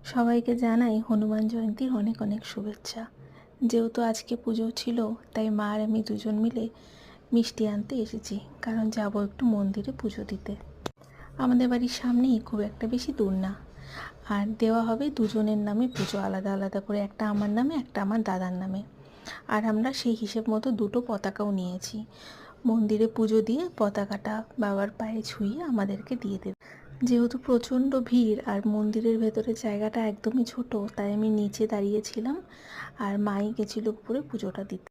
সবাইকে জানাই হনুমান জয়ন্তীর অনেক অনেক শুভেচ্ছা। যেহেতু আজকে পুজো ছিল, তাই মা আর আমি দুজন মিলে মিষ্টি আনতে এসেছি, কারণ যাব একটু মন্দিরে পুজো দিতে। আমাদের বাড়ির সামনেই, খুব একটা বেশি দূর না। আর দেওয়া হবে দুজনের নামে পুজো, আলাদা আলাদা করে, একটা আমার নামে একটা আমার দাদার নামে। আর আমরা সেই হিসেব মতো দুটো পতাকাও নিয়েছি। মন্দিরে পুজো দিয়ে পতাকাটা বাবার পায়ে ছুঁয়ে আমাদেরকে দিয়ে দেবে। যেহেতু প্রচণ্ড ভিড় আর মন্দিরের ভেতরে জায়গাটা একদমই ছোট, তাই আমি নিচে দাঁড়িয়েছিলাম আর মাই গেছিল উপরে পুজোটা দিতে।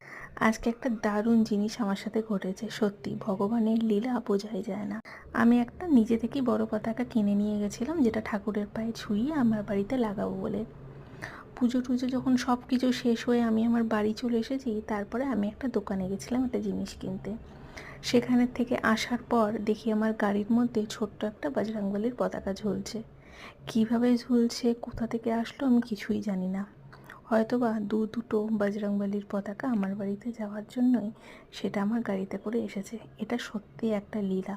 আজকে একটা দারুণ জিনিস আমার সাথে ঘটেছে, সত্যি ভগবানের লীলা বোঝাই যায় না। আমি একটা নিজে থেকেই বড় পতাকা কিনে নিয়ে গেছিলাম, যেটা ঠাকুরের পায়ে ছুঁয়ে আমার বাড়িতে লাগাবো বলে। পুজো টুজো যখন সব কিছু শেষ হয়ে আমি আমার বাড়ি চলে এসেছি, তারপরে আমি একটা দোকানে গেছিলাম একটা জিনিস কিনতে। সেখানের থেকে আসার পর দেখি আমার গাড়ির মধ্যে ছোট্ট একটা বজরংবলীর পতাকা ঝুলছে। কিভাবে ঝুলছে, কোথা থেকে আসলো, আমি কিছুই জানি না। হয়তোবা দুটো বজরংবলীর পতাকা আমার বাড়িতে যাওয়ার জন্যই সেটা আমার গাড়িতে করে এসেছে। এটা সত্যিই একটা লীলা,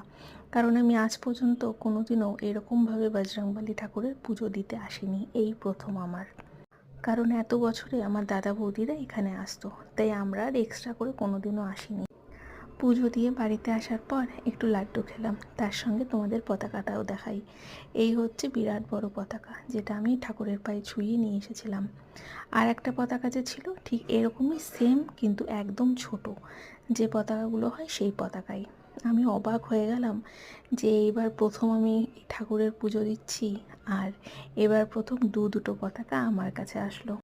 কারণ আমি আজ পর্যন্ত কোনোদিনও এরকমভাবে বজরংবলী ঠাকুরের পুজো দিতে আসিনি, এই প্রথম আমার। কারণ এত বছরে আমার দাদা বৌদিরা এখানে আসতো, তাই আমরা আর এক্সট্রা করে কোনোদিনও আসিনি। পুজো দিয়ে বাড়িতে আসার পর একটু লাড্ডু খেলাম, তার সঙ্গে তোমাদের পতাকাটাও দেখাই। এই হচ্ছে বিরাট বড় পতাকা, যেটা আমি ঠাকুরের পায়ে ছুঁয়ে নিয়ে এসেছিলাম। আর একটা পতাকা যে ছিল ঠিক এরকমই সেম, কিন্তু একদম ছোট, যে পতাকাগুলো হয় সেই পতাকাই। আমি অবাক হয়ে গেলাম যে এইবার প্রথম আমি ঠাকুরের পুজো দিচ্ছি, আর এবার প্রথম দুটো পতাকা আমার কাছে আসলো।